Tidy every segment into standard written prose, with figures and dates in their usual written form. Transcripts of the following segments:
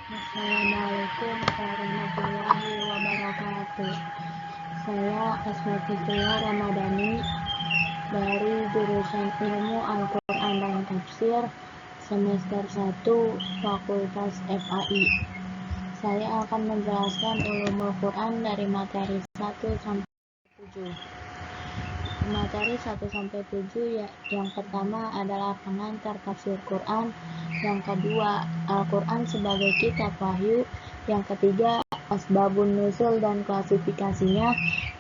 Assalamualaikum warahmatullahi wabarakatuh. Saya Asma Fitria Ramadhani dari jurusan Ilmu Al-Quran dan Tafsir semester 1 Fakultas FAI. Saya akan menjelaskan Ulumul Quran dari materi 1 sampai 7. Materi 1 sampai 7 ya, yang pertama adalah pengantar tafsir Quran, yang kedua Al-Quran sebagai kitab wahyu, yang ketiga asbabun nuzul dan klasifikasinya,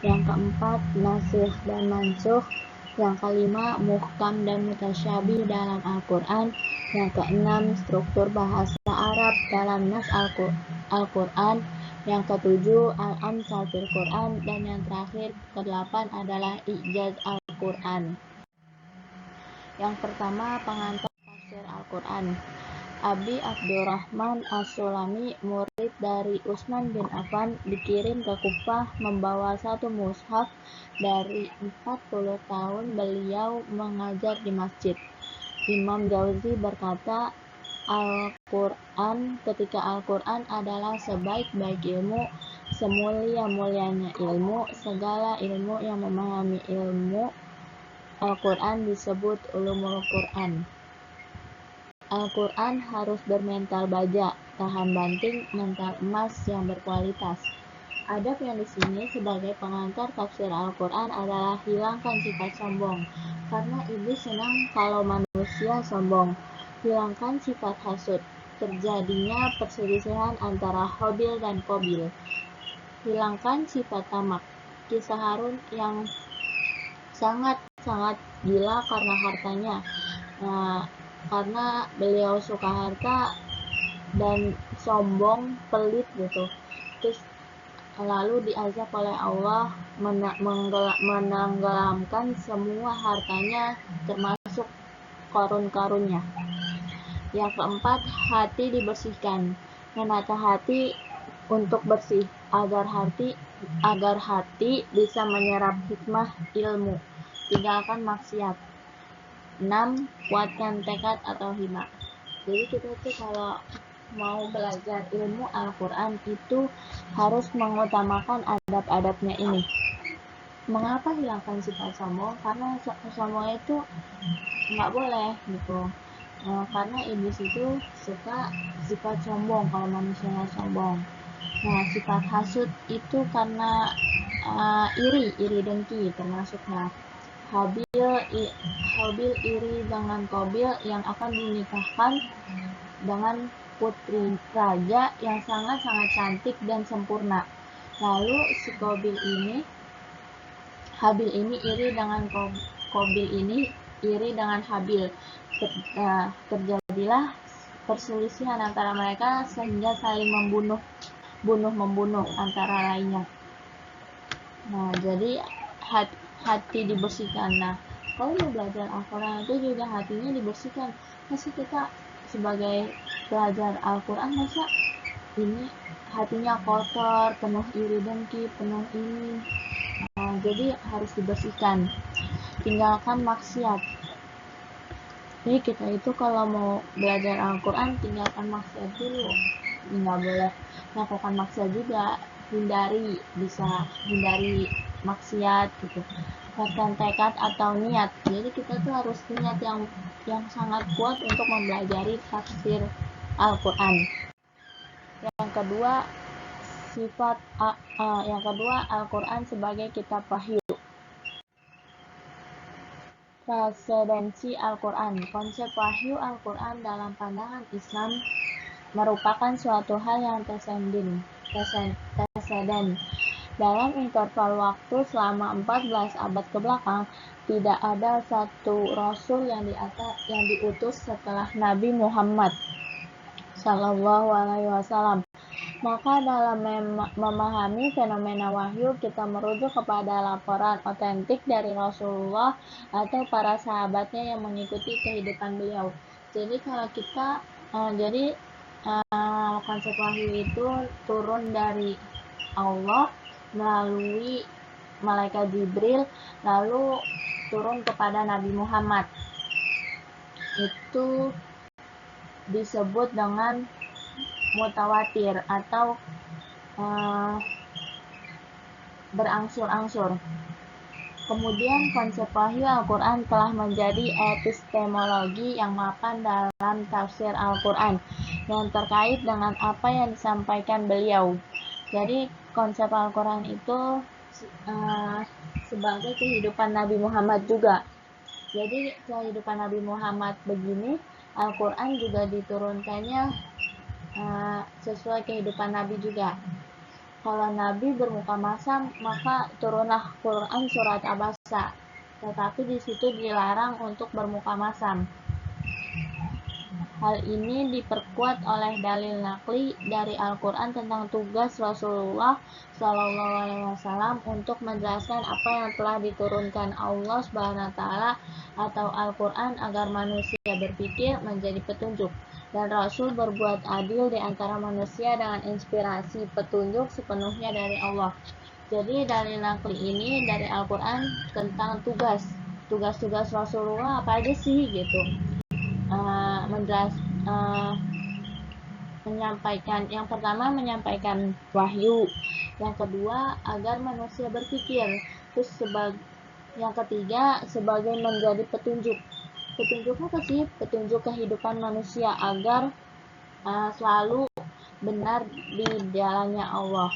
yang keempat nasikh dan mansukh, yang kelima muhkam dan mutasyabih dalam Al-Quran, yang keenam struktur bahasa Arab dalam nas Al-Quran, yang ketujuh al-amsal fil Quran, dan yang terakhir kedelapan adalah ijaz Al-Quran. Yang pertama, pengantar tafsir Al-Quran. Abi Abdurrahman As-Sulami, murid dari Utsman bin Affan, dikirim ke Kufah membawa satu mushaf. Dari 40 tahun beliau mengajar di masjid. Imam Jauzi berkata, ketika Al-Quran adalah sebaik-baik ilmu, semulia-mulianya ilmu, segala ilmu yang memahami ilmu Al-Quran disebut ulumul Quran. Al-Quran harus bermental baja, tahan banting, mental emas yang berkualitas. Adab yang di sini sebagai pengantar tafsir Al-Quran adalah hilangkan sifat sombong, karena iblis senang kalau manusia sombong. Hilangkan sifat hasud, terjadinya perselisihan antara Habil dan Qabil. Hilangkan sifat tamak, kisah Harun yang sangat gila karena hartanya. Karena beliau suka harta dan sombong, pelit gitu. Terus lalu diazab oleh Allah menenggelamkan semua hartanya termasuk karun-karunnya. Yang keempat, hati dibersihkan. Menata hati untuk bersih agar hati bisa menyerap hikmah ilmu. Tinggalkan maksiat. 6. Kuatkan tekad atau hima. Jadi kita tuh kalau mau belajar ilmu Al-Quran itu harus mengutamakan adab-adabnya ini. Mengapa hilangkan sifat sombong? Karena sombong itu nggak boleh gitu. Karena iblis itu suka sifat sombong kalau manusia sombong. Nah, sifat hasud itu karena iri dengki termasuknya. Habil iri dengan Qabil yang akan dinikahkan dengan putri raja yang sangat-sangat cantik dan sempurna. Lalu si Habil ini iri dengan Qabil ini iri dengan Habil. Terjadilah perselisihan antara mereka sehingga saling membunuh antara lainnya. Nah, jadi hati dibersihkan. Nah, kalau mau belajar Al-Quran itu juga hatinya dibersihkan. Masa kita sebagai belajar Al-Quran masa ini hatinya kotor, penuh iri dengki, penuh ini. Nah, jadi harus dibersihkan. Tinggalkan maksiat. Jadi kita itu kalau mau belajar Al-Quran tinggalkan maksiat dulu. Nggak boleh melakukan maksiat juga. Hindari maksiat gitu. Kuatkan tekad atau niat. Jadi kita tuh harus niat yang sangat kuat untuk mempelajari tafsir Al-Quran. Yang kedua Al-Quran sebagai kitab wahyu. Prasidensi Al-Quran. Konsep wahyu Al-Quran dalam pandangan Islam merupakan suatu hal yang preseden. Dalam interval waktu selama 14 abad ke belakang, tidak ada satu rasul yang diutus setelah Nabi Muhammad SAW. Maka dalam memahami fenomena wahyu, kita merujuk kepada laporan otentik dari Rasulullah atau para sahabatnya yang mengikuti kehidupan beliau. Jadi kalau kita konsep wahyu itu turun dari Allah melalui malaikat Jibril lalu turun kepada Nabi Muhammad. Itu disebut dengan mutawatir atau berangsur-angsur. Kemudian konsep wahyu Al-Quran telah menjadi epistemologi yang mapan dalam tafsir Al-Quran yang terkait dengan apa yang disampaikan beliau. Jadi konsep Al-Quran itu sebagai kehidupan Nabi Muhammad juga. Jadi kehidupan Nabi Muhammad begini, Al-Quran juga diturunkannya sesuai kehidupan Nabi juga. Kalau Nabi bermuka masam, maka turunlah Quran surat Abasa. Tetapi di situ dilarang untuk bermuka masam. Hal ini diperkuat oleh dalil nakli dari Al-Quran tentang tugas Rasulullah SAW untuk menjelaskan apa yang telah diturunkan Allah SWT atau Al-Quran agar manusia berpikir menjadi petunjuk. Dan Rasul berbuat adil di antara manusia dengan inspirasi petunjuk sepenuhnya dari Allah. Jadi dalil nakli ini dari Al-Quran tentang tugas-tugas Rasulullah apa aja sih gitu. Menyampaikan, yang pertama menyampaikan wahyu, yang kedua agar manusia berpikir, terus yang ketiga sebagai menjadi petunjuk. Petunjuk apa sih? Petunjuk kehidupan manusia agar selalu benar di jalannya Allah.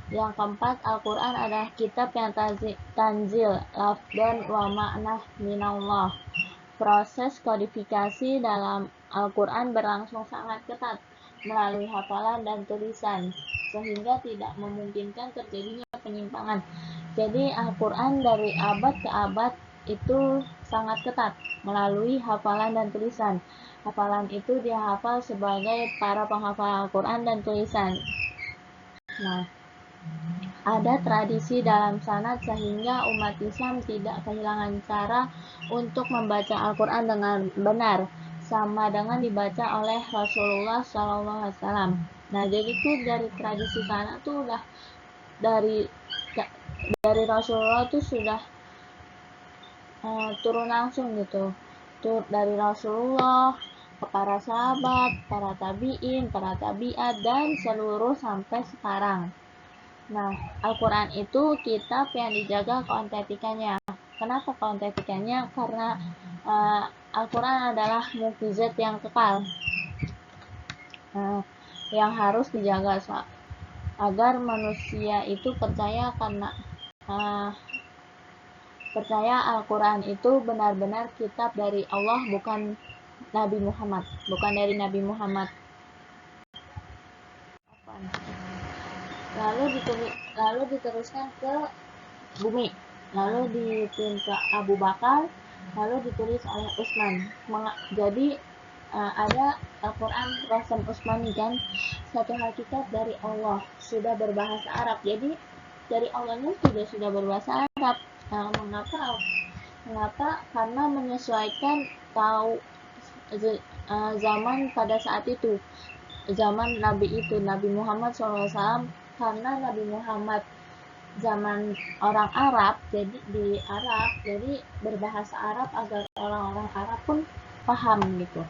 Yang keempat, Al-Quran adalah kitab yang tanzil, lafdan wa ma'nah minallah. Proses kodifikasi dalam Al-Quran berlangsung sangat ketat melalui hafalan dan tulisan, sehingga tidak memungkinkan terjadinya penyimpangan. Jadi Al-Quran dari abad ke abad itu sangat ketat melalui hafalan dan tulisan. Hafalan itu dihafal sebagai para penghafal Al-Quran dan tulisan. Nah, ada tradisi dalam sanad sehingga umat Islam tidak kehilangan cara untuk membaca Al-Quran dengan benar, sama dengan dibaca oleh Rasulullah SAW. Nah, jadi tuh dari tradisi sana tuh udah dari Rasulullah tuh sudah turun langsung gitu, dari Rasulullah ke para sahabat, para tabi'in, para tabi'at, dan seluruh sampai sekarang. Nah, Al-Quran itu kitab yang dijaga keautentikannya. Kenapa keautentikannya? Karena Al-Quran adalah mukjizat yang kekal, yang harus dijaga agar manusia itu percaya, karena percaya Al-Quran itu benar-benar kitab dari Allah, bukan Nabi Muhammad, bukan dari Nabi Muhammad. Lalu diteruskan ke bumi, lalu dikirim ke Abu Bakar, lalu ditulis oleh Utsman. Jadi ada Al-Quran Rasam Utsmani kan, satu hakikat dari Allah, sudah berbahasa Arab. Jadi dari Allahnya sudah berbahasa Arab. Mengapa? Karena menyesuaikan zaman pada saat itu, zaman Nabi itu, Nabi Muhammad SAW. Karena Nabi Muhammad zaman orang Arab, jadi di Arab, jadi berbahasa Arab agar orang-orang Arab pun paham gitu.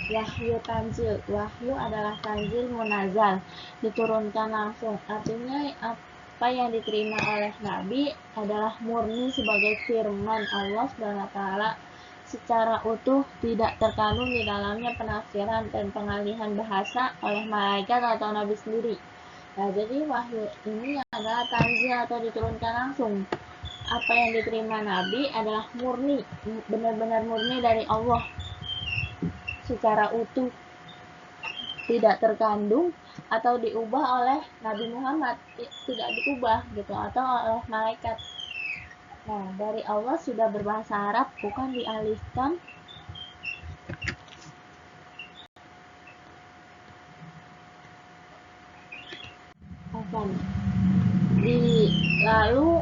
Wahyu tanzil, wahyu adalah tanzil munazal, diturunkan langsung. Artinya apa yang diterima oleh Nabi adalah murni sebagai firman Allah SWT secara utuh, tidak terkandung di dalamnya penafsiran dan pengalihan bahasa oleh malaikat atau Nabi sendiri. Nah, jadi wahyu ini adalah tanzil atau diturunkan langsung. Apa yang diterima Nabi adalah murni, benar-benar murni dari Allah secara utuh, tidak terkandung atau diubah oleh Nabi Muhammad, tidak diubah gitu, atau oleh malaikat. Nah, dari Allah sudah berbahasa Arab, bukan dialihkan lalu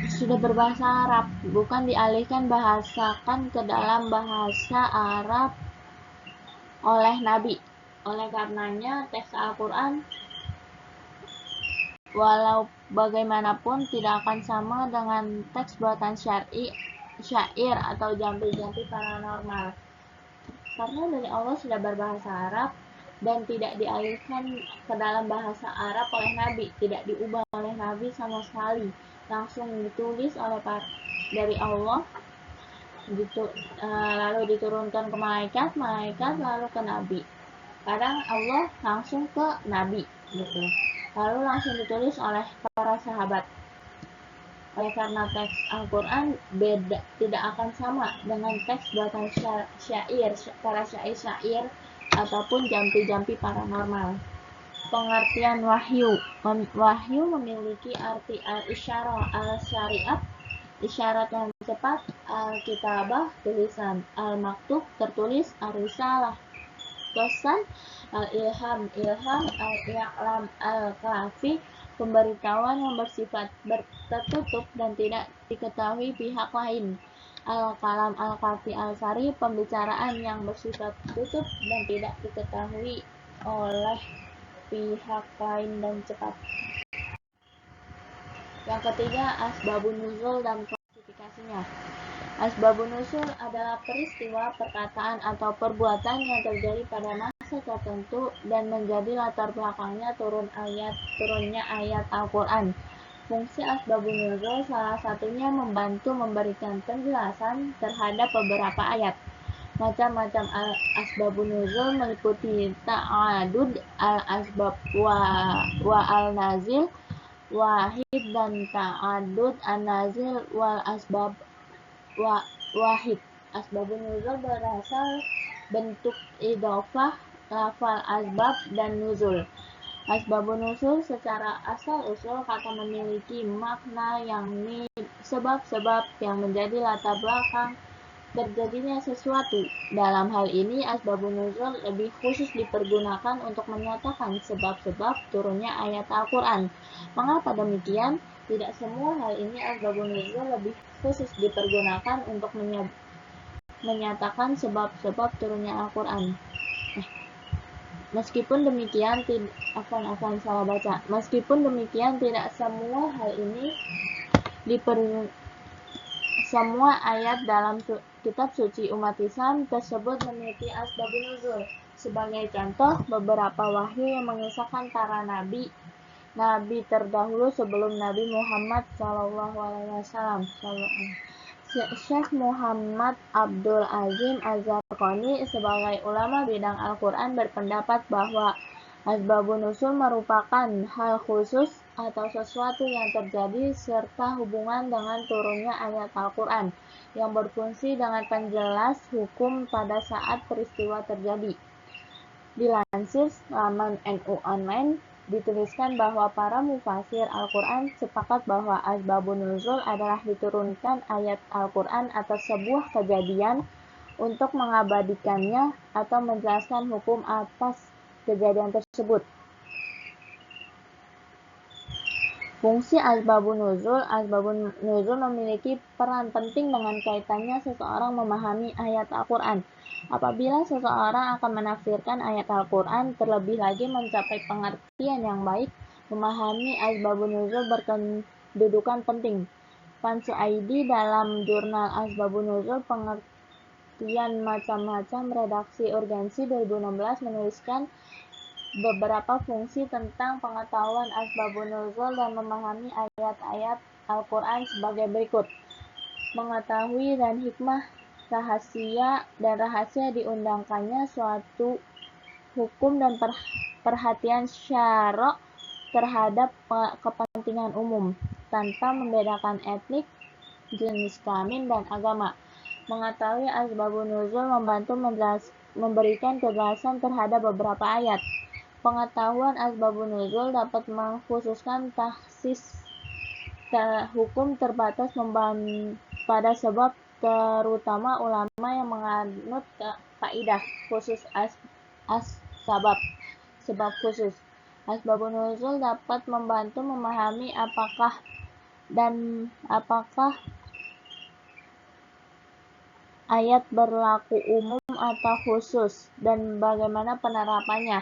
sudah berbahasa Arab, bukan dialihkan bahasakan ke dalam bahasa Arab oleh Nabi. Oleh karenanya teks Al-Quran walau bagaimanapun tidak akan sama dengan teks buatan syair atau jampi-jampi paranormal. Karena dari Allah sudah berbahasa Arab dan tidak dialihkan ke dalam bahasa Arab oleh Nabi, tidak diubah oleh Nabi sama sekali, langsung ditulis oleh dari Allah gitu, lalu diturunkan ke malaikat, lalu ke Nabi. Kadang Allah langsung ke Nabi gitu, lalu langsung ditulis oleh para sahabat. Oleh karena teks Al-Quran beda, tidak akan sama dengan teks buatan syair, para syair-syair ataupun jampi-jampi paranormal. Pengertian wahyu. Wahyu memiliki arti al-isyarah, al-syariat, isyarat yang tepat, al-kitabah, tulisan, al-maktub, tertulis, al-risalah, pesan, al-ilham, ilham, al-i'lam, al-kafi, pemberitahuan yang bersifat tertutup dan tidak diketahui pihak lain, al-kalam, al-kafi, al-sari, pembicaraan yang bersifat tutup dan tidak diketahui oleh pihak lain dan cepat. Yang ketiga, asbabun nuzul dan klasifikasinya. Asbabun nuzul adalah peristiwa, perkataan, atau perbuatan yang terjadi pada masa tertentu dan menjadi latar belakangnya turunnya ayat Al-Quran. Fungsi asbabun nuzul salah satunya membantu memberikan penjelasan terhadap beberapa ayat. Macam-macam asbabun nuzul meliputi ta'adud, al-asbab wa al-nazil, wahid, dan ta'adud, an-nazil, wal asbab wahid. Asbabun nuzul berasal bentuk idhofah, lafal asbab dan nuzul. Asbabun nuzul secara asal-usul kata memiliki makna yakni sebab-sebab yang menjadi latar belakang terjadinya sesuatu. Dalam hal ini, asbabun nuzul lebih khusus dipergunakan untuk menyatakan sebab-sebab turunnya ayat Al-Quran. Mengapa demikian? Tidak semua hal ini asbabun nuzul lebih khusus dipergunakan untuk menyatakan sebab-sebab turunnya Al-Quran. Meskipun demikian, tidak semua hal ini semua ayat dalam kitab suci umat Islam tersebut memiliki asbabun nuzul. Sebagai contoh, beberapa wahyu yang mengisahkan para nabi terdahulu sebelum Nabi Muhammad SAW. Syekh Muhammad Abdul Azim Az-Zarqani sebagai ulama bidang Al-Quran berpendapat bahwa asbabun nuzul merupakan hal khusus atau sesuatu yang terjadi serta hubungan dengan turunnya ayat Al-Quran yang berfungsi dengan penjelas hukum pada saat peristiwa terjadi. Dilansir laman NU Online, dituliskan bahwa para mufasir Al-Quran sepakat bahwa asbabun nuzul adalah diturunkan ayat Al-Quran atas sebuah kejadian untuk mengabadikannya atau menjelaskan hukum atas kejadian tersebut. Fungsi asbabun nuzul memiliki peran penting dengan kaitannya seseorang memahami ayat Al-Quran. Apabila seseorang akan menafsirkan ayat Al-Quran, terlebih lagi mencapai pengertian yang baik, memahami asbabun nuzul berkedudukan penting. Pansuaidi dalam jurnal Asbabun Nuzul Pengertian Macam-Macam Redaksi Urgensi 2016 menuliskan beberapa fungsi tentang pengetahuan asbabun nuzul dan memahami ayat-ayat Al-Quran sebagai berikut. Mengetahui dan hikmah rahasia diundangkannya suatu hukum dan perhatian syara' terhadap kepentingan umum tanpa membedakan etnik, jenis kelamin, dan agama. Mengetahui asbabun nuzul membantu memberikan kejelasan terhadap beberapa ayat. Pengetahuan asbabun nuzul dapat mengkhususkan taksis hukum terbatas pada sebab, terutama ulama yang menganut kaidah khusus sebab khusus. Asbabun nuzul dapat membantu memahami apakah ayat berlaku umum atau khusus dan bagaimana penerapannya.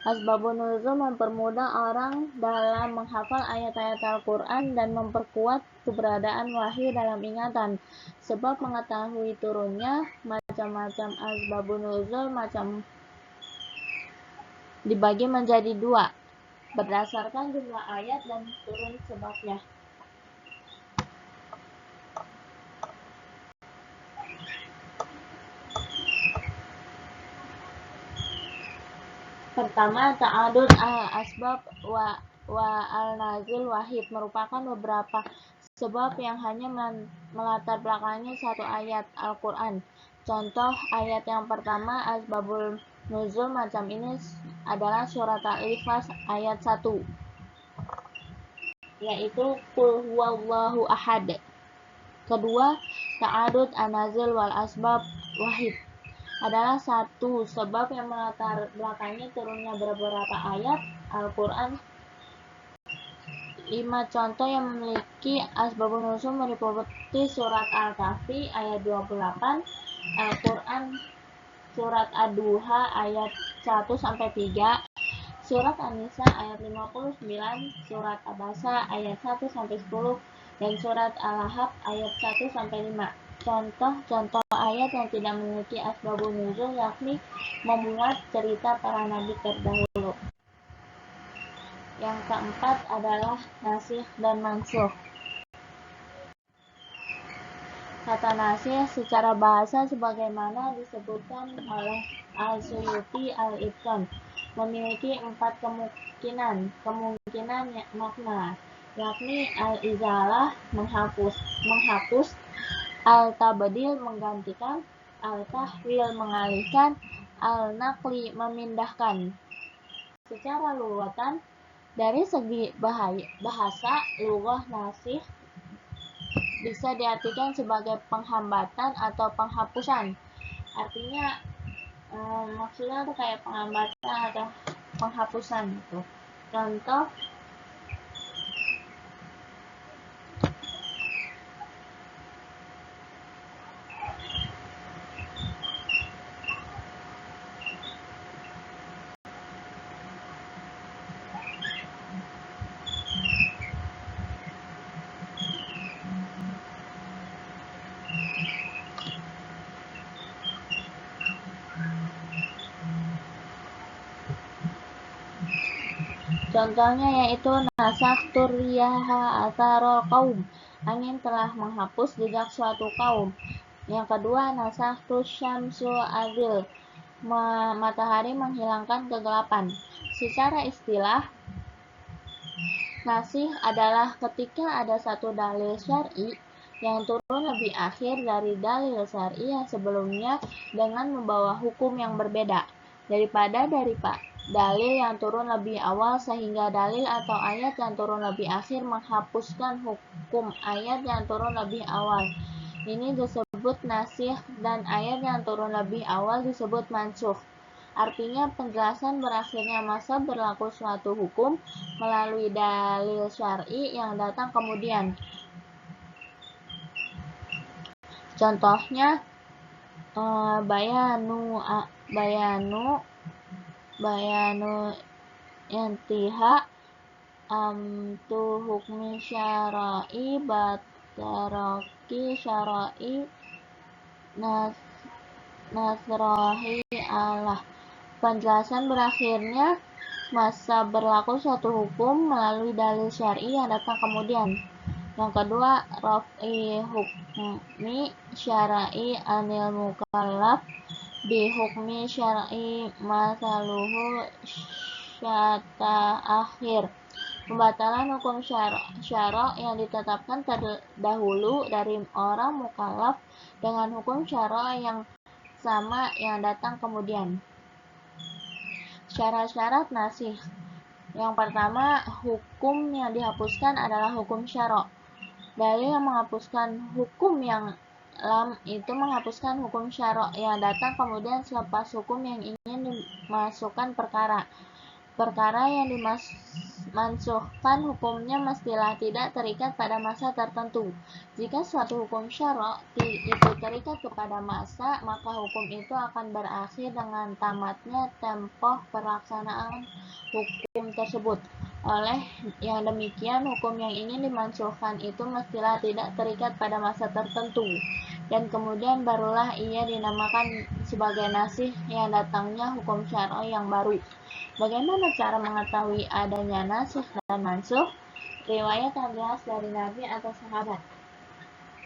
Asbabun nuzul mempermudah orang dalam menghafal ayat-ayat Al-Quran dan memperkuat keberadaan wahyu dalam ingatan. Sebab mengetahui turunnya macam-macam asbabun nuzul dibagi menjadi dua berdasarkan jumlah ayat dan turun sebabnya. Pertama, ta'adud al-asbab wa al-nazil wahid merupakan beberapa sebab yang hanya melatar belakangi satu ayat Al-Quran. Contoh ayat yang pertama asbabul nuzul macam ini adalah surat Al-Ikhlas ayat 1, yaitu Qul huwallahu ahad. Kedua, ta'adud an-nazil wal asbab wahid adalah satu sebab yang melatar belakangi turunnya beberapa ayat Al-Quran. 5 contoh yang memiliki asbabun nuzul meliputi surat Al-Kahfi ayat 28, Al-Quran surat Ad-Duha ayat 1-3, surat An-Nisa ayat 59, surat Abasa ayat 1-10, dan surat Al-Ahqaf ayat 1-5. Contoh-contoh ayat yang tidak memiliki asbabun nuzul yakni memuat cerita para nabi terdahulu. Yang keempat adalah nasikh dan mansukh. Kata nasikh secara bahasa sebagaimana disebutkan oleh Al-Suyuti Al-Itqan memiliki 4 kemungkinan makna, yakni al-izalah menghapus, al-tabdil menggantikan, al-tahwil mengalihkan, al-naqli memindahkan. Secara lughatan, dari segi bahasa, lughah nasikh bisa diartikan sebagai penghambatan atau penghapusan. Artinya maksudnya itu kayak penghambatan atau penghapusan gitu. Contoh Contohnya yaitu nasakhtur riyaha atharul qaum, angin telah menghapus jejak suatu kaum. Yang kedua, nasakhtus syamsu adil, matahari menghilangkan kegelapan. Secara istilah, nasikh adalah ketika ada satu dalil syar'i yang turun lebih akhir dari dalil syar'i yang sebelumnya dengan membawa hukum yang berbeda daripada dalil yang turun lebih awal, sehingga dalil atau ayat yang turun lebih akhir menghapuskan hukum ayat yang turun lebih awal. Ini disebut nasikh, dan ayat yang turun lebih awal disebut mansukh. Artinya penjelasan berakhirnya masa berlaku suatu hukum melalui dalil syar'i yang datang kemudian. Contohnya bayanu intiha tu hukmi syara'i bataraki syara'i nasrahi Allah. Penjelasan berakhirnya masa berlaku suatu hukum melalui dalil syar'i yang datang kemudian. Yang kedua, raf'i hukmi syara'i anil mukallaf bi hukmi syar'i masaluhu syata akhir. Pembatalan hukum syara' yang ditetapkan terdahulu dari orang mukallaf dengan hukum syara' yang sama yang datang kemudian. Syarat-syarat nasikh. Yang pertama, hukum yang dihapuskan adalah hukum syara'. Dalil yang menghapuskan hukum yang lam itu menghapuskan hukum syara' yang datang kemudian selepas hukum yang ingin dimasukkan perkara. Perkara yang dimansukhkan hukumnya mestilah tidak terikat pada masa tertentu. Jika suatu hukum syara' itu terikat kepada masa, maka hukum itu akan berakhir dengan tamatnya tempoh pelaksanaan hukum tersebut. Oleh yang demikian, hukum yang ingin dimansuhkan itu mestilah tidak terikat pada masa tertentu, dan kemudian barulah ia dinamakan sebagai nasih yang datangnya hukum syar'i yang baru. Bagaimana cara mengetahui adanya nasih dan mansuh? Riwayat yang jelas dari Nabi atau sahabat.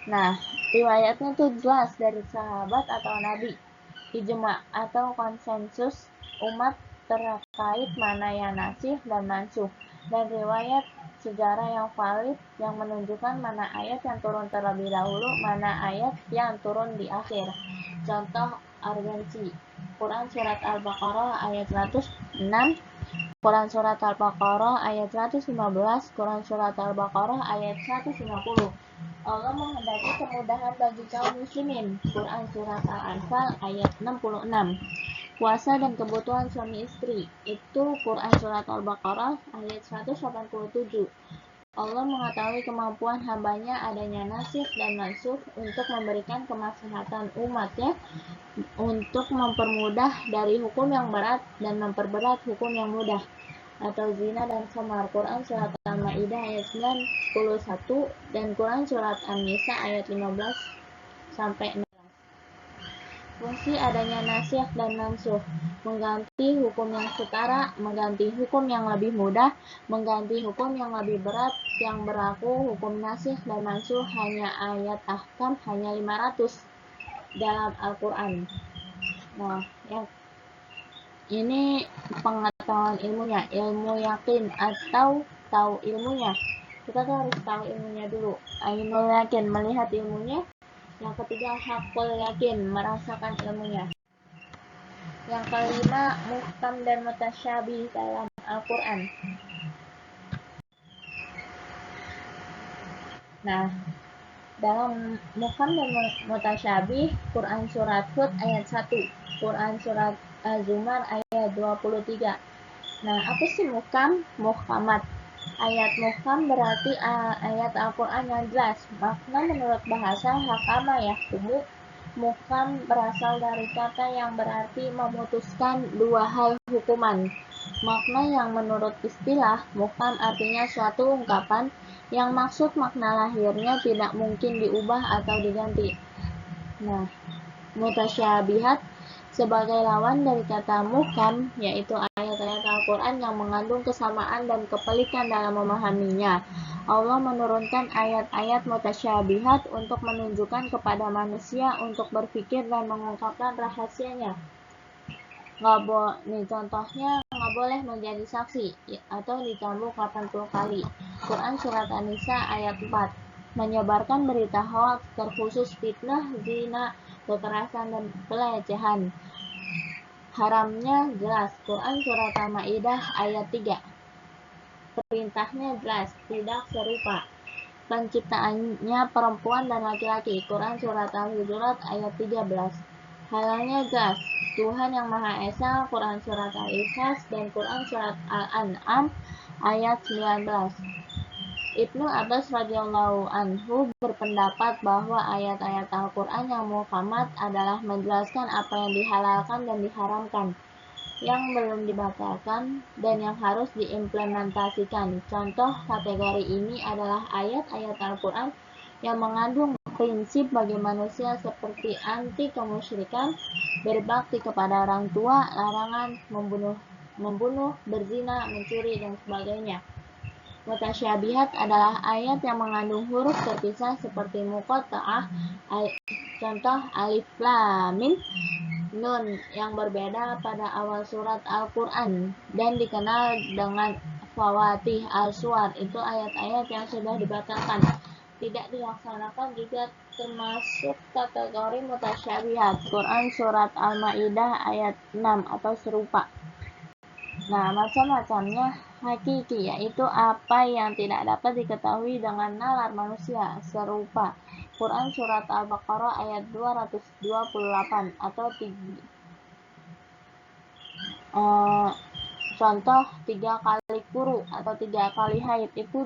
Nah, riwayatnya tuh jelas dari sahabat atau Nabi. Ijma atau konsensus umat terkait mana yang nasih dan mansuh, dan riwayat sejarah yang valid yang menunjukkan mana ayat yang turun terlebih dahulu, mana ayat yang turun di akhir. Contoh urgensi: Quran Surat Al-Baqarah ayat 106, Quran Surat Al-Baqarah ayat 115, Quran Surat Al-Baqarah ayat 150. Allah menghendaki kemudahan bagi kaum muslimin. Quran Surat Al-Anfal ayat 66. Puasa dan kebutuhan suami istri, itu Quran Surat Al-Baqarah ayat 187. Allah mengetahui kemampuan hambanya adanya nasih dan mansuh untuk memberikan kemaslahatan umatnya, untuk mempermudah dari hukum yang berat dan memperberat hukum yang mudah, atau zina dan khamar. Quran Surat Al-Ma'idah ayat 91 dan Quran Surat An-Nisa ayat 15-16. Fungsi adanya nasikh dan mansuh: mengganti hukum yang setara, mengganti hukum yang lebih mudah, mengganti hukum yang lebih berat. Yang berlaku hukum nasikh dan mansuh hanya ayat ahkam hanya 500 dalam Al-Quran. Nah, yang ini pengetahuan ilmunya, ilmu yakin atau tahu ilmunya. Kita tuh harus tahu ilmunya dulu. Ainul yakin, melihat ilmunya. Yang ketiga, hakul yakin, merasakan ilmunya. Yang kelima, muhkam dan mutasyabih dalam Al-Quran. Nah, dalam muhkam dan mutasyabih, Quran Surat Hud ayat 1, Quran Surat Az-Zumar ayat 23. Nah, apa sih muhkam? Muhkamat. Ayat muhkam berarti ayat Al-Quran yang jelas. Makna menurut bahasa hakama yahkumu. Muhkam berasal dari kata yang berarti memutuskan dua hal hukuman. Makna yang menurut istilah muhkam artinya suatu ungkapan yang maksud makna lahirnya tidak mungkin diubah atau diganti. Nah, mutasyabihat sebagai lawan dari kata muhkam, yaitu ayat-ayat Al-Quran yang mengandung kesamaan dan kepelikan dalam memahaminya. Allah menurunkan ayat-ayat mutasyabihat untuk menunjukkan kepada manusia untuk berpikir dan mengungkapkan rahasianya. Nih contohnya, nggak boleh menjadi saksi atau dicambuk 80 kali. Quran Surat An-Nisa ayat 4. Menyebarkan berita hoax, terkhusus fitnah, zina, kekerasan, dan pelecehan. Haramnya jelas. Quran Surat Al-Ma'idah ayat 3. Perintahnya jelas, tidak serupa. Penciptaannya perempuan dan laki-laki. Quran Surat Al-Hujurat ayat 13. Halalnya jelas. Tuhan yang Maha Esa. Quran Surat Al-Ikhlas dan Quran Surat Al-An'am ayat 19. Ibnu Abbas radhiyallahu anhu berpendapat bahwa ayat-ayat Al-Quran yang muhkamat adalah menjelaskan apa yang dihalalkan dan diharamkan, yang belum dibatalkan, dan yang harus diimplementasikan. Contoh kategori ini adalah ayat-ayat Al-Quran yang mengandung prinsip bagi manusia seperti anti kemusyrikan, berbakti kepada orang tua, larangan membunuh, berzina, mencuri, dan sebagainya. Mutasyabihat adalah ayat yang mengandung huruf terpisah seperti muqatta'ah, contoh alif lam mim, nun yang berbeda pada awal surat Al-Quran dan dikenal dengan fawatih al-suwar, itu ayat-ayat yang sudah dibatalkan, tidak dilaksanakan, juga termasuk kategori mutasyabihat. Quran Surat Al-Ma'idah ayat 6 atau serupa. Nah, macam-macamnya hakiki, yaitu apa yang tidak dapat diketahui dengan nalar manusia, serupa. Quran Surat Al-Baqarah ayat 228 atau contoh 3 kali kuru atau 3 kali haid. Itu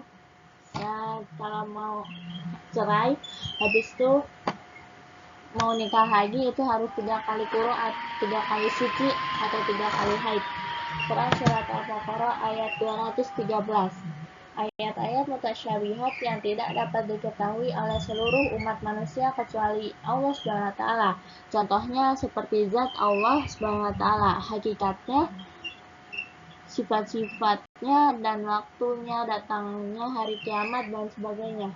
ya kalau mau cerai, habis itu mau nikah lagi itu harus 3 kali kuru, 3 kali suci, atau 3 kali haid. Quran Surat Al-Baqarah ayat 213. Ayat-ayat mutasyabihat yang tidak dapat diketahui oleh seluruh umat manusia kecuali Allah SWT. Contohnya seperti zat Allah SWT, hakikatnya, sifat-sifatnya, dan waktunya datangnya hari kiamat dan sebagainya.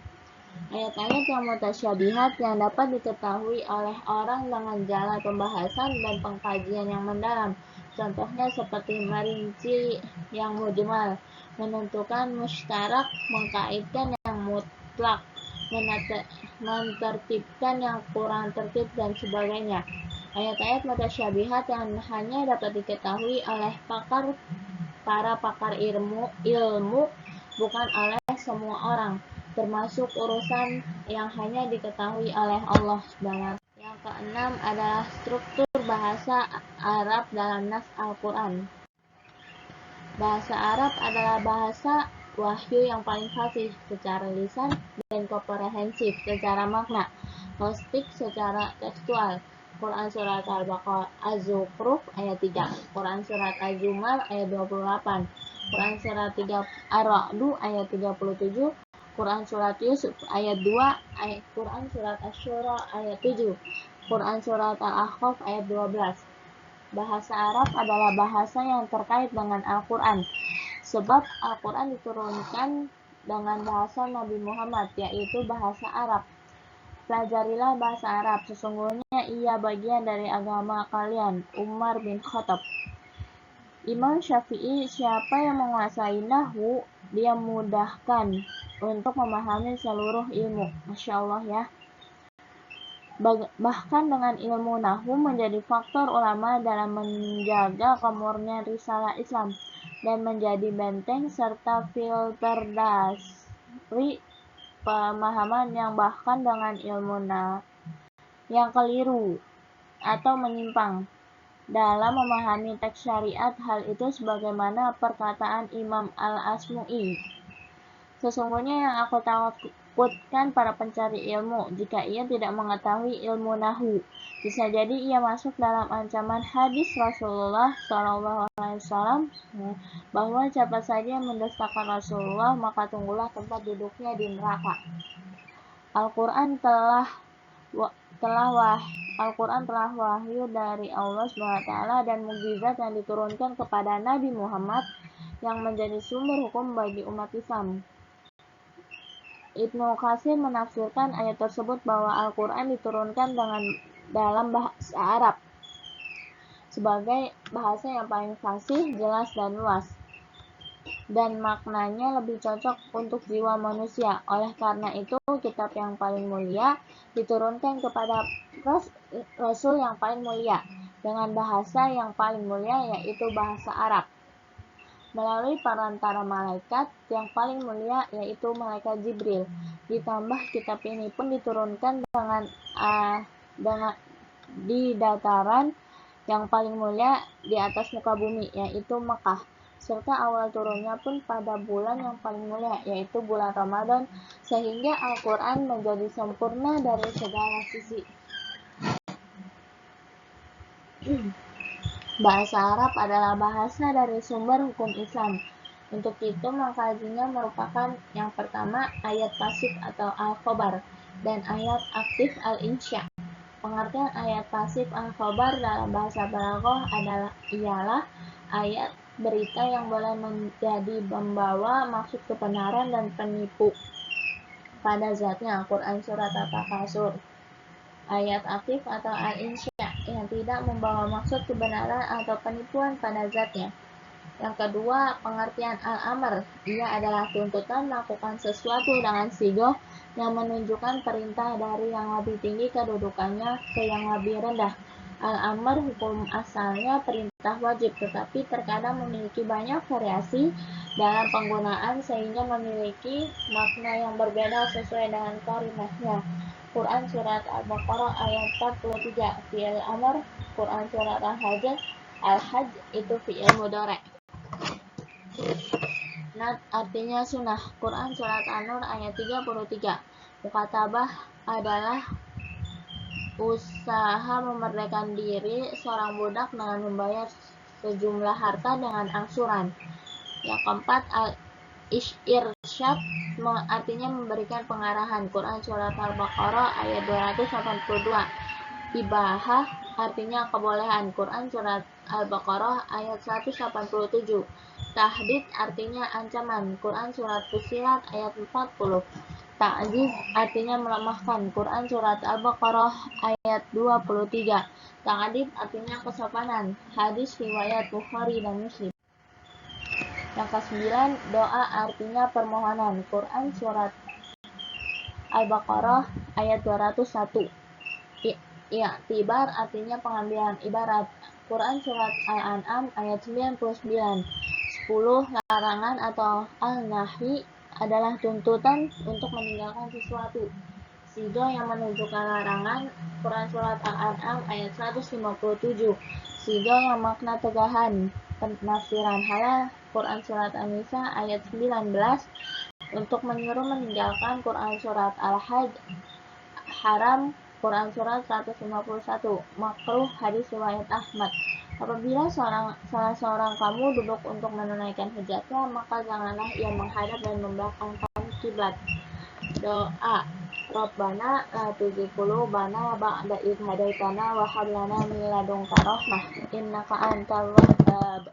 Ayat-ayat yang mutasyabihat yang dapat diketahui oleh orang dengan jalan pembahasan dan pengkajian yang mendalam. Contohnya seperti merinci yang mujmal, menentukan mustarak, mengkaitkan yang mutlak, mentertibkan yang kurang tertib, dan sebagainya. Ayat-ayat mutasyabihat yang hanya dapat diketahui oleh para pakar ilmu, bukan oleh semua orang, termasuk urusan yang hanya diketahui oleh Allah SWT. Yang keenam adalah struktur bahasa Arab dalam nas Al-Quran. Bahasa Arab adalah bahasa wahyu yang paling fasih secara lisan dan komprehensif secara makna, logik secara tekstual. Quran Surat Al-Baqarah Az-Zukhruf ayat 3, Quran Surat Az-Zumar ayat 28, Quran Surat Ar-Ra'du ayat 37, Quran Surat Yusuf ayat 2, Quran Surat Asy-Syura ayat 7, Quran Surat Al-Ahqaf ayat 12. Bahasa Arab adalah bahasa yang terkait dengan Al-Quran, sebab Al-Quran diturunkan dengan bahasa Nabi Muhammad, yaitu bahasa Arab. Pelajarilah bahasa Arab, sesungguhnya ia bagian dari agama kalian. Umar bin Khattab. Imam Syafi'i, siapa yang menguasai nahwu, dia mudahkan untuk memahami seluruh ilmu. Masya Allah ya. Bahkan dengan ilmu nahwu menjadi faktor ulama dalam menjaga kemurnian risalah Islam dan menjadi benteng serta filter dari pemahaman yang bahkan dengan ilmu yang keliru atau menyimpang dalam memahami teks syariat. Hal itu sebagaimana perkataan Imam Al-Asmu'i, sesungguhnya yang aku takutkan para pencari ilmu jika ia tidak mengetahui ilmu nahwu, bisa jadi ia masuk dalam ancaman hadis Rasulullah SAW bahwa siapa saja yang mendustakan Rasulullah maka tunggulah tempat duduknya di neraka. Al-Quran telah wahyu dari Allah SWT dan mukjizat yang diturunkan kepada Nabi Muhammad yang menjadi sumber hukum bagi umat Islam. Ibnu Katsir menafsirkan ayat tersebut bahwa Al-Quran diturunkan dalam bahasa Arab sebagai bahasa yang paling fasih, jelas, dan luas, dan maknanya lebih cocok untuk jiwa manusia. Oleh karena itu, kitab yang paling mulia diturunkan kepada Rasul yang paling mulia dengan bahasa yang paling mulia, yaitu bahasa Arab, melalui perantara malaikat yang paling mulia, yaitu malaikat Jibril. Ditambah kitab ini pun diturunkan di dataran yang paling mulia di atas muka bumi, yaitu Mekah, serta awal turunnya pun pada bulan yang paling mulia, yaitu bulan Ramadan, sehingga Al-Quran menjadi sempurna dari segala sisi. Bahasa Arab adalah bahasa dari sumber hukum Islam. Untuk itu, mengkajinya merupakan yang pertama ayat pasif atau al-khobar dan ayat aktif al-insya. Pengertian ayat pasif al-khobar dalam bahasa balaghah ialah ayat berita yang boleh menjadi membawa maksud kebenaran dan penipu pada zatnya. Quran Surat At-Takasur. Ayat aktif atau al-insya yang tidak membawa maksud kebenaran atau penipuan pada zatnya. Yang kedua, pengertian al-amr, ia adalah tuntutan melakukan sesuatu dengan sigoh yang menunjukkan perintah dari yang lebih tinggi kedudukannya ke yang lebih rendah. Al-amr hukum asalnya perintah wajib, tetapi terkadang memiliki banyak variasi dalam penggunaan sehingga memiliki makna yang berbeda sesuai dengan qarinahnya. Quran Surat Al-Baqarah ayat 43, fi'il amr. Quran Surat Al-Hajj itu fi'il mudhari'. Nat artinya sunnah. Quran Surat An-Nur ayat 33. Mukatabah adalah usaha memerdekakan diri seorang budak dengan membayar sejumlah harta dengan angsuran. Yang keempat, al-irsyad artinya memberikan pengarahan. Quran Surat Al-Baqarah ayat 282. Ibahah artinya kebolehan. Quran Surat Al-Baqarah ayat 187. Tahdid artinya ancaman. Quran Surat Fussilat ayat 40. Ta'jiz artinya melemahkan. Quran Surat Al-Baqarah ayat 23. Ta'adib artinya kesopanan. Hadis riwayat Bukhari dan Muslim. Yang ke-9, doa artinya permohonan. Quran Surat Al-Baqarah ayat 201. I'tibar artinya pengambilan ibarat. Quran Surat Al-An'am ayat 99. 10. Larangan atau al-nahi adalah tuntutan untuk meninggalkan sesuatu. Sigo yang menunjukkan larangan. Quran Surat Al-An'am ayat 157. Sigo yang makna tegahan. Penafsiran halal. Quran Surat An-Nisa ayat 19. Untuk menyuruh meninggalkan. Quran Surat Al-Hajj. Haram. Quran Surat 151. Makruh. Hadis riwayat Ahmad. Apabila salah seorang kamu duduk untuk menunaikan hajatnya, maka janganlah ia menghadap dan membelakangkan kiblat. Doa. Rabbana la tuzigh qulubana ba'da idh hadaitana wa hab lana min ladunka rahmah innaka antal wahhab.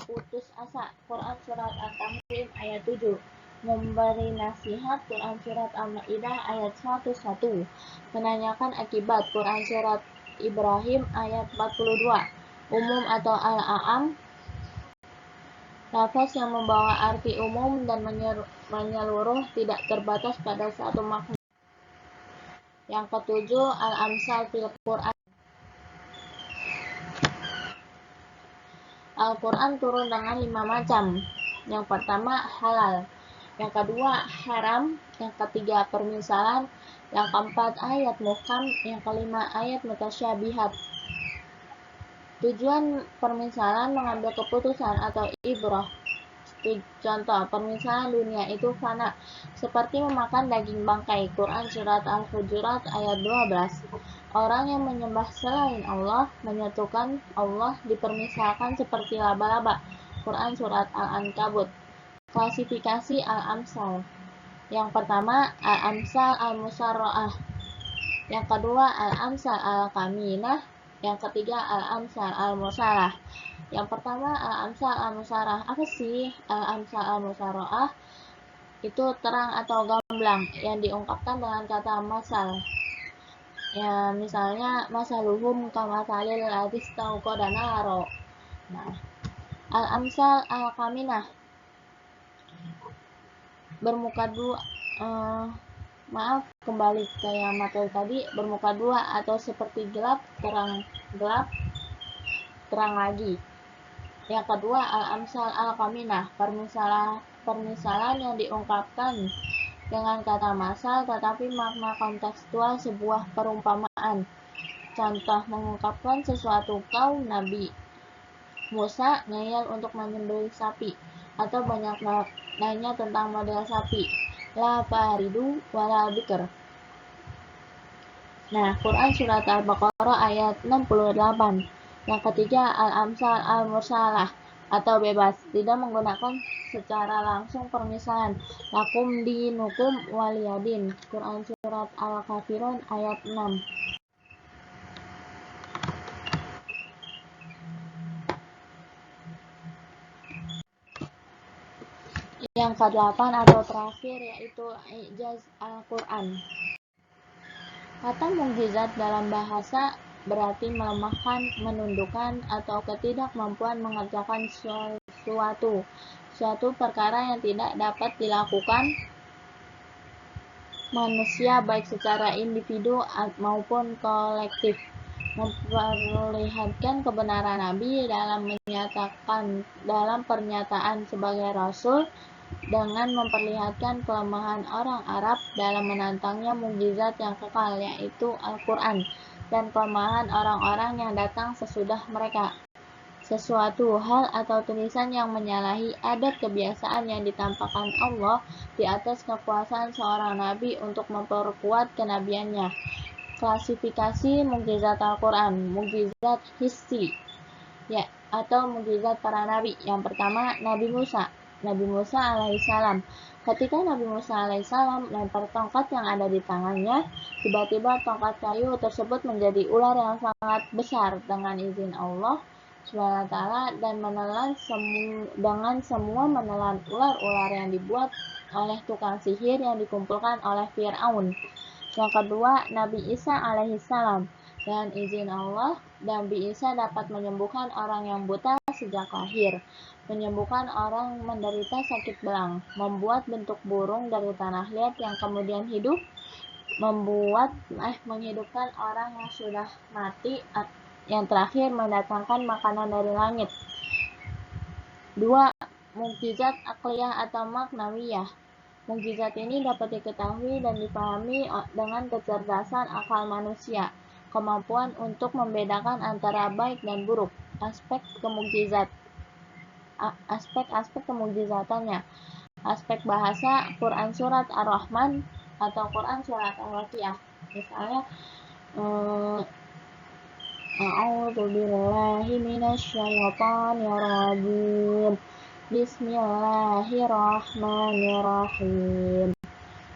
Putus asa. Quran Surat At-Tahrim ayat 7. Memberi nasihat. Quran Surat Al-Ma'idah ayat 11. Menanyakan akibat. Quran Surat Ibrahim ayat 42. Umum atau al-a'am, lafaz yang membawa arti umum dan menyeluruh, tidak terbatas pada satu makna. Yang ketujuh, al-amsal fil Quran. Al-Quran turun dengan 5 macam. Yang pertama, halal. Yang kedua, haram. Yang ketiga, permisalan. Yang keempat, ayat muhkam. Yang kelima, ayat mutasyabihat. Tujuan permisalan mengambil keputusan atau ibrah. Contoh, permisalan dunia itu fana, seperti memakan daging bangkai. Quran Surat Al-Hujurat ayat 12. Orang yang menyembah selain Allah, menyatukan Allah, dipermisalkan seperti laba-laba. Quran Surat Al-Ankabut. Klasifikasi al-amsal. Yang pertama, al-amsal al-musarra'ah. Yang kedua, al-amsal al-kaminah. Yang ketiga, al-amsal al-musalah. Yang pertama, al-amsal al-musarrah. Apa sih al-amsal al-musarra'ah? Itu terang atau gamblang yang diungkapkan dengan kata masal. Ya, misalnya masaluhum kamasalil ladzi istauqada naro. Nah, al-amsal al-kaminah bermuka dua. Kembali ke yang materi tadi, bermuka dua atau seperti gelap, terang lagi. Yang kedua, al-amsal al-kaminah, permisalan yang diungkapkan dengan kata masal tetapi makna kontekstual sebuah perumpamaan. Contoh mengungkapkan sesuatu, kaum Nabi Musa ngeyel untuk menyembelih sapi, atau banyak nanya tentang model sapi, la faridu wala bikr. Nah, Quran Surat Al-Baqarah ayat 68. Yang ketiga, al-amsal al-mursalah atau bebas, tidak menggunakan secara langsung permisalan. Lakum dinukum waliyadin. Quran Surat Al-Kafirun ayat 6. Yang ke-8 atau terakhir yaitu ijaz Al-Quran. Kata mukjizat dalam bahasa berarti melemahkan, menundukkan, atau ketidakmampuan mengerjakan suatu perkara yang tidak dapat dilakukan manusia baik secara individu maupun kolektif. Memperlihatkan kebenaran Nabi dalam pernyataan sebagai Rasul, dengan memperlihatkan kelemahan orang Arab dalam menantangnya mukjizat yang kekal, yaitu Al-Quran, dan kelemahan orang-orang yang datang sesudah mereka. Sesuatu hal atau tulisan yang menyalahi adat kebiasaan yang ditampakkan Allah di atas kekuasaan seorang nabi untuk memperkuat kenabiannya. Klasifikasi mukjizat Al-Quran. Mukjizat hissi, ya, atau mukjizat para nabi. Yang pertama, Nabi Musa. Nabi Musa alaihissalam. Ketika Nabi Musa alaihissalam lempar tongkat yang ada di tangannya, tiba-tiba tongkat kayu tersebut menjadi ular yang sangat besar dengan izin Allah SWT dan dengan semua menelan ular-ular yang dibuat oleh tukang sihir yang dikumpulkan oleh Fir'aun. Yang kedua, Nabi Isa alaihissalam. Dengan izin Allah, Nabi Isa dapat menyembuhkan orang yang buta sejak lahir, menyembuhkan orang menderita sakit belang, membuat bentuk burung dari tanah liat yang kemudian hidup, menghidupkan orang yang sudah mati, yang terakhir mendatangkan makanan dari langit. 2. Mukjizat akliyah atau maknawiyah. Mukjizat ini dapat diketahui dan dipahami dengan kecerdasan akal manusia, kemampuan untuk membedakan antara baik dan buruk. Aspek kemujizatannya. Aspek bahasa, Quran Surat Ar-Rahman atau Quran Surat Al-Waqiah. Misalnya, A'udzu billahi minasyaitonir rajim. Bismillahirrahmanirrahim.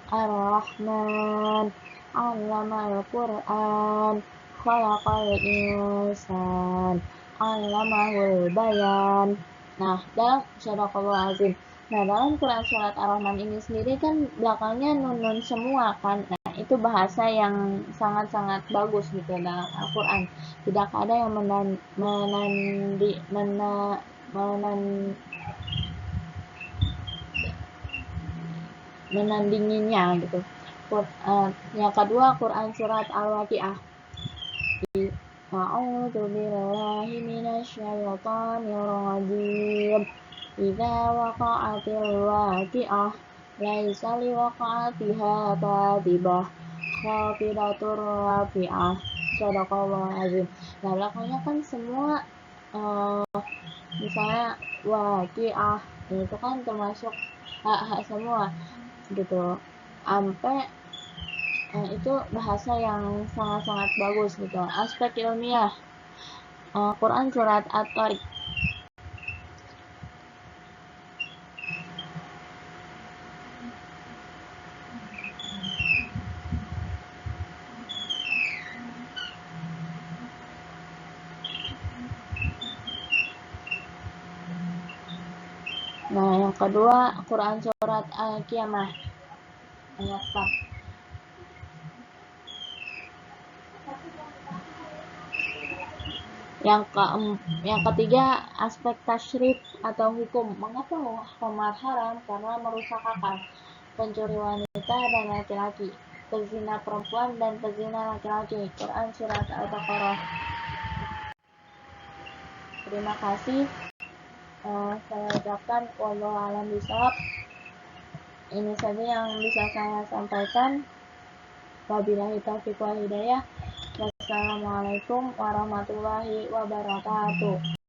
Ar-Rahman 'allamal Qur'an, khalaqal insan, 'allamahul bayan. Nah, dalam Shadaqallahu Azim. Nah, dalam Quran Surat Ar-Rahman ini sendiri kan belakangnya nun semua kan. Nah, itu bahasa yang sangat-sangat bagus gitu dalam Al-Quran. Tidak ada yang menandinginya gitu. Yang kedua, Quran Surat Al-Waqiah. A'udzu billahi minasyaitonir rajim. Idza waqa'atil waqi'ah laisa liwaqa'atiha kadhibah khafidatur rafi'ah. Shadaqallahu azim. Nah, belakangnya kan semua misalnya waqi'ah itu kan termasuk hak semua gitu. Sampai itu bahasa yang sangat-sangat bagus gitu. Aspek ilmiah, Quran Surat At-Tariq. Nah, yang kedua, Quran Surat Al-Qiyamah ayat 4. Yang ketiga, aspek tasyrif atau hukum. Mengapa khamar haram? Karena merusak akal, pencuri wanita dan laki-laki, pezina perempuan dan pezina laki-laki. Quran Surat Al-Baqarah. Terima kasih. Saya ucapkan wallahu a'lam bishawab. Ini saja yang bisa saya sampaikan. Wabillahi taufiq wal hidayah. Wassalamualaikum warahmatullahi wabarakatuh.